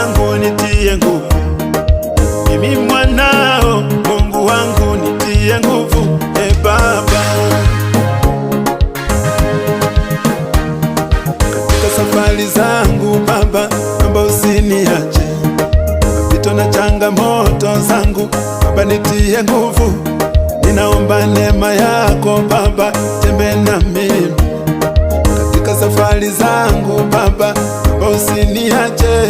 wangu nitie nguvu, mimi mwanao, Mungu wangu nitie nguvu, e Baba. Katika safari zangu Baba, naomba usiniache, mapito na changamoto zangu Baba nitie nguvu, ninaomba neema yako Baba, tembea na mimi katika safari zangu Baba, naomba usiniache,